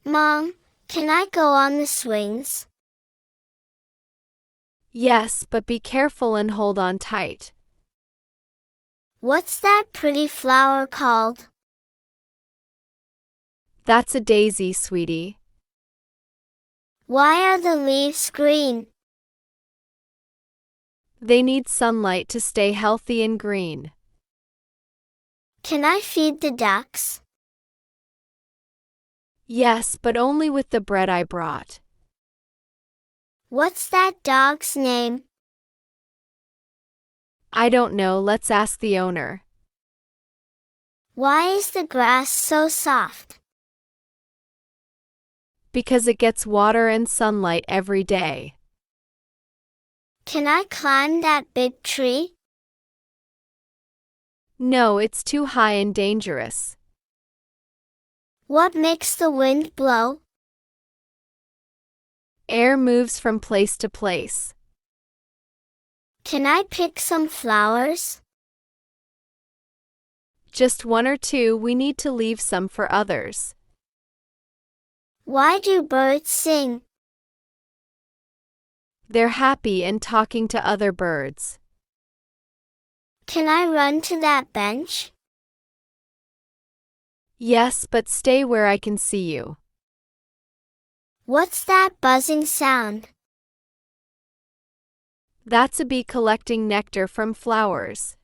Mom, can I go on the swings? Yes, but be careful and hold on tight. What's that pretty flower called? That's a daisy, sweetie. Why are the leaves green? They need sunlight to stay healthy and green. Can I feed the ducks? Yes, but only with the bread I brought. What's that dog's name? I don't know, let's ask the owner. Why is the grass so soft? Because it gets water and sunlight every day. Can I climb that big tree? No, it's too high and dangerous. What makes the wind blow? Air moves from place to place. Can I pick some flowers? Just one or two, we need to leave some for others. Why do birds sing? They're happy and talking to other birds. Can I run to that bench? Yes, but stay where I can see you. What's that buzzing sound? That's a bee collecting nectar from flowers.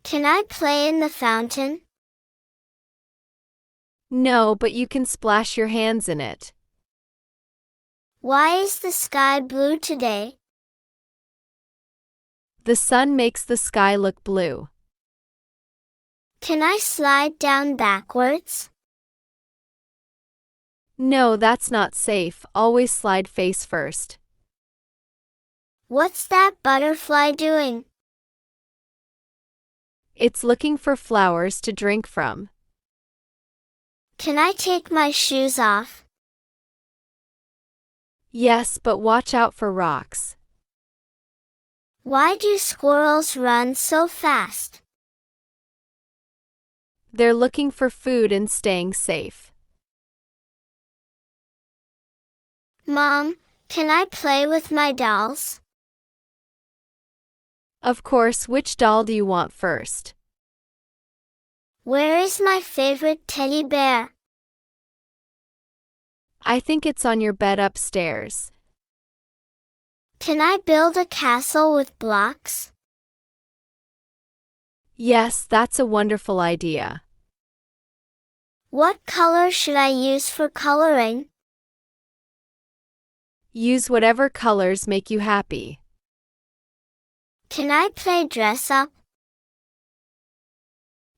Can I play in the fountain? No, but you can splash your hands in it. Why is the sky blue today? The sun makes the sky look blue. Can I slide down backwards? No, that's not safe, always slide face first. What's that butterfly doing? It's looking for flowers to drink from. Can I take my shoes off? Yes, but watch out for rocks. Why do squirrels run so fast? They're looking for food and staying safe. Mom, can I play with my dolls? Of course, which doll do you want first? Where is my favorite teddy bear? I think it's on your bed upstairs. Can I build a castle with blocks? Yes, that's a wonderful idea. What color should I use for coloring? Use whatever colors make you happy. Can I play dress up?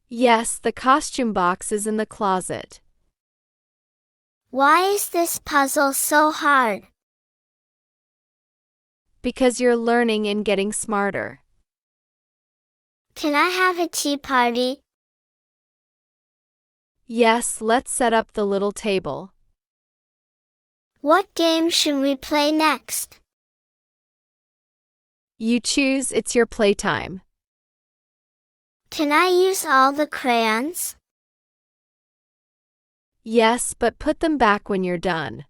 Yes, the costume box is in the closet. Why is this puzzle so hard? Because you're learning and getting smarter. Can I have a tea party? Yes, let's set up the little table. What game should we play next? You choose, it's your playtime. Can I use all the crayons? Yes, but put them back when you're done.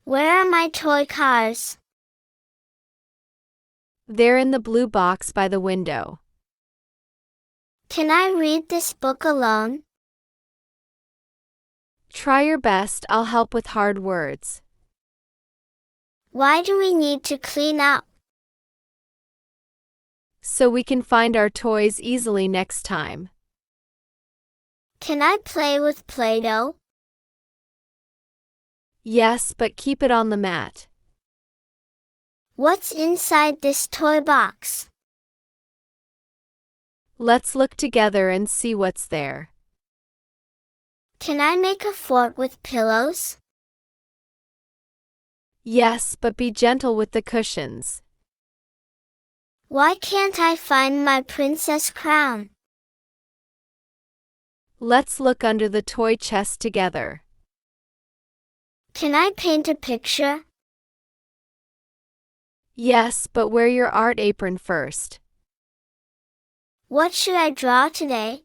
Where are my toy cars? They're in the blue box by the window. Can I read this book alone? Try your best, I'll help with hard words. Why do we need to clean up? So we can find our toys easily next time. Can I play with Play-Doh? Yes, but keep it on the mat. What's inside this toy box? Let's look together and see what's there. Can I make a fort with pillows? Yes, but be gentle with the cushions. Why can't I find my princess crown? Let's look under the toy chest together. Can I paint a picture? Yes, but wear your art apron first. What should I draw today?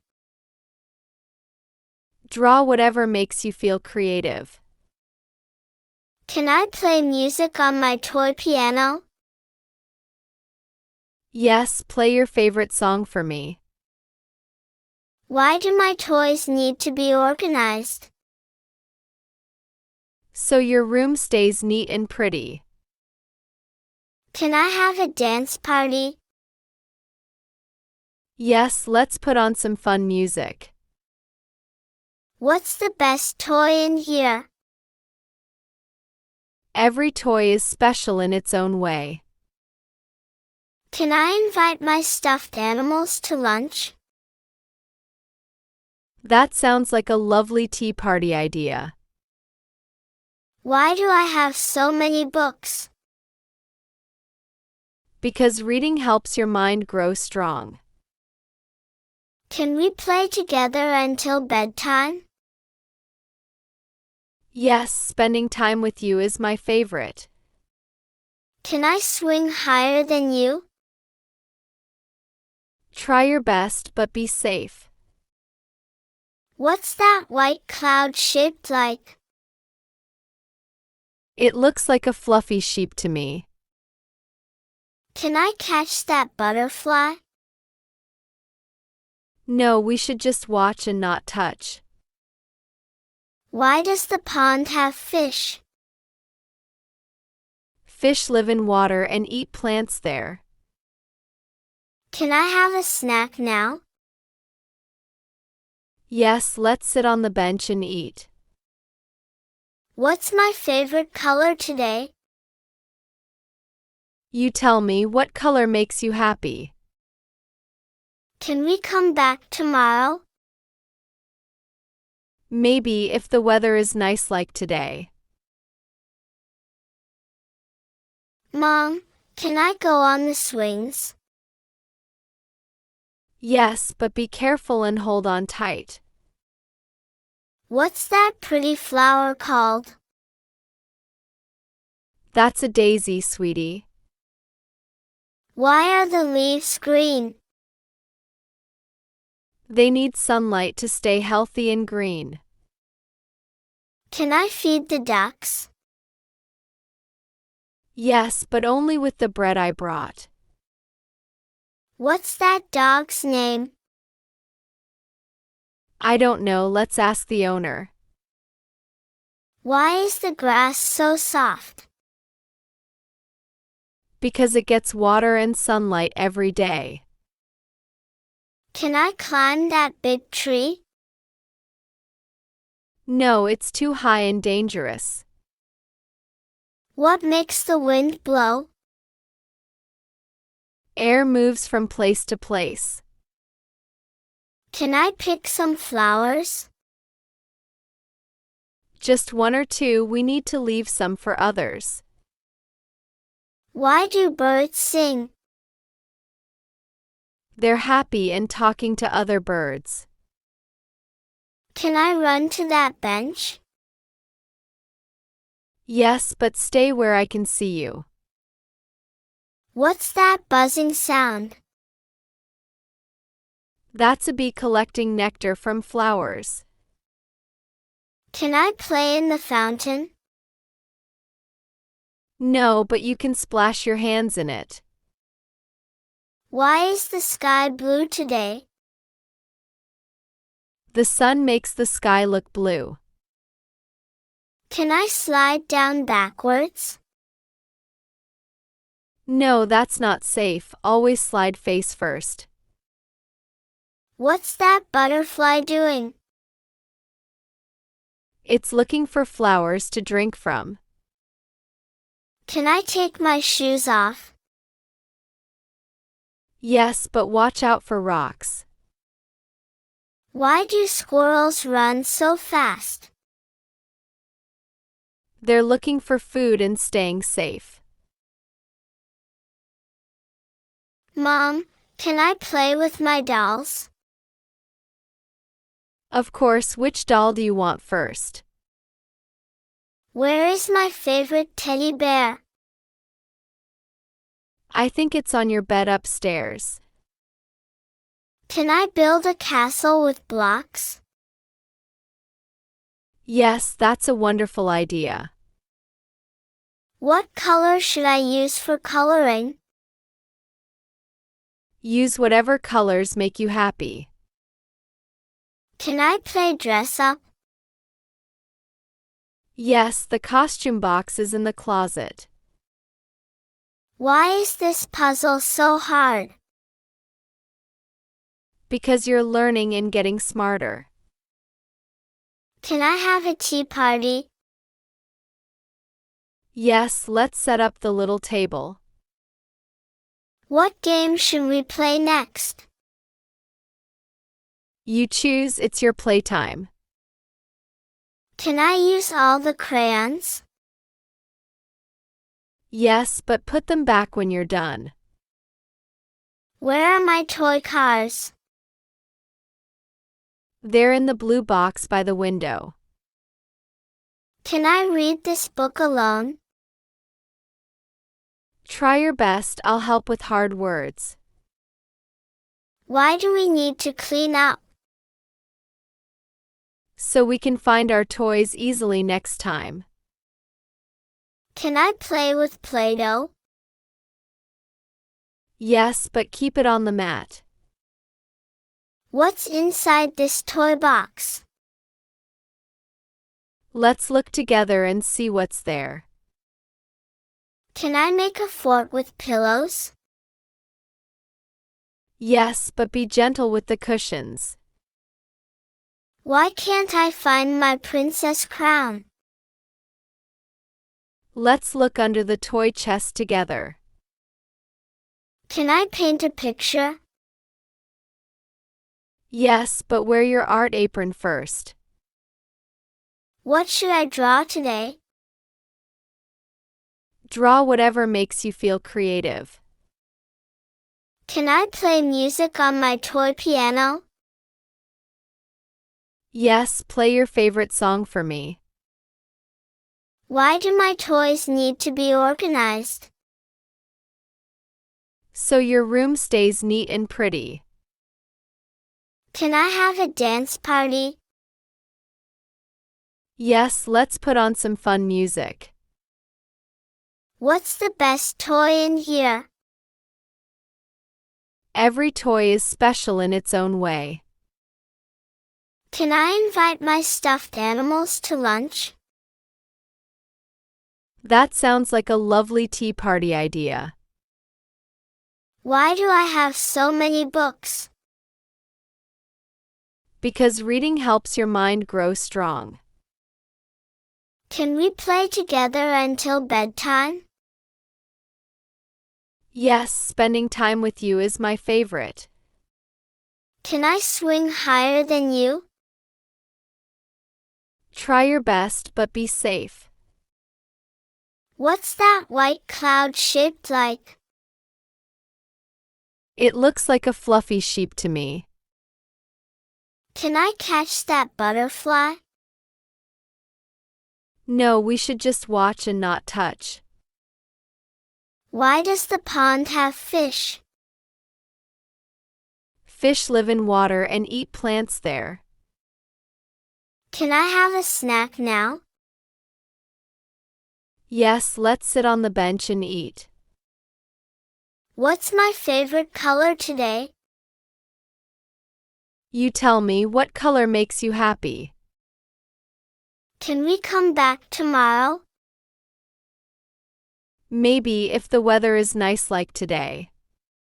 Draw whatever makes you feel creative. Can I play music on my toy piano? Yes, play your favorite song for me. Why do my toys need to be organized? So your room stays neat and pretty. Can I have a dance party? Yes, let's put on some fun music. What's the best toy in here? Every toy is special in its own way. Can I invite my stuffed animals to lunch? That sounds like a lovely tea party idea. Why do I have so many books? Because reading helps your mind grow strong. Can we play together until bedtime? Yes, spending time with you is my favorite. Can I swing higher than you? Try your best, but be safe. What's that white cloud shaped like? It looks like a fluffy sheep to me. Can I catch that butterfly? No, we should just watch and not touch. Why does the pond have fish? Fish live in water and eat plants there. Can I have a snack now? Yes, let's sit on the bench and eat. What's my favorite color today? You tell me, what color makes you happy? Can we come back tomorrow? Maybe if the weather is nice like today. Mom, can I go on the swings? Yes, but be careful and hold on tight. What's that pretty flower called? That's a daisy, sweetie. Why are the leaves green? They need sunlight to stay healthy and green. Can I feed the ducks? Yes, but only with the bread I brought. What's that dog's name? I don't know, let's ask the owner. Why is the grass so soft? Because it gets water and sunlight every day. Can I climb that big tree? No, it's too high and dangerous. What makes the wind blow? Air moves from place to place. Can I pick some flowers? Just one or two, we need to leave some for others. Why do birds sing? They're happy and talking to other birds. Can I run to that bench? Yes, but stay where I can see you. What's that buzzing sound? That's a bee collecting nectar from flowers. Can I play in the fountain? No, but you can splash your hands in it. Why is the sky blue today? The sun makes the sky look blue. Can I slide down backwards? No, that's not safe, always slide face first. What's that butterfly doing? It's looking for flowers to drink from. Can I take my shoes off? Yes, but watch out for rocks. Why do squirrels run so fast? They're looking for food and staying safe. Mom, can I play with my dolls? Of course, which doll do you want first? Where is my favorite teddy bear? I think it's on your bed upstairs. Can I build a castle with blocks? Yes, that's a wonderful idea. What color should I use for coloring? Use whatever colors make you happy. Can I play dress up? Yes, the costume box is in the closet. Why is this puzzle so hard? Because you're learning and getting smarter. Can I have a tea party? Yes, let's set up the little table. What game should we play next? You choose, it's your playtime. Can I use all the crayons? Yes, but put them back when you're done. Where are my toy cars? They're in the blue box by the window. Can I read this book alone? Try your best, I'll help with hard words. Why do we need to clean up? So we can find our toys easily next time. Can I play with Play-Doh? Yes, but keep it on the mat. What's inside this toy box? Let's look together and see what's there. Can I make a fort with pillows? Yes, but be gentle with the cushions. Why can't I find my princess crown? Let's look under the toy chest together. Can I paint a picture? Yes, but wear your art apron first. What should I draw today? Draw whatever makes you feel creative. Can I play music on my toy piano? Yes, play your favorite song for me. Why do my toys need to be organized? So your room stays neat and pretty. Can I have a dance party? Yes, let's put on some fun music. What's the best toy in here? Every toy is special in its own way. Can I invite my stuffed animals to lunch? That sounds like a lovely tea party idea. Why do I have so many books? Because reading helps your mind grow strong. Can we play together until bedtime? Yes, spending time with you is my favorite. Can I swing higher than you? Try your best, but be safe. What's that white cloud shaped like? It looks like a fluffy sheep to me. Can I catch that butterfly? No, we should just watch and not touch. Why does the pond have fish? Fish live in water and eat plants there. Can I have a snack now? Yes, let's sit on the bench and eat. What's my favorite color today? You tell me, what color makes you happy? Can we come back tomorrow? Maybe if the weather is nice like today.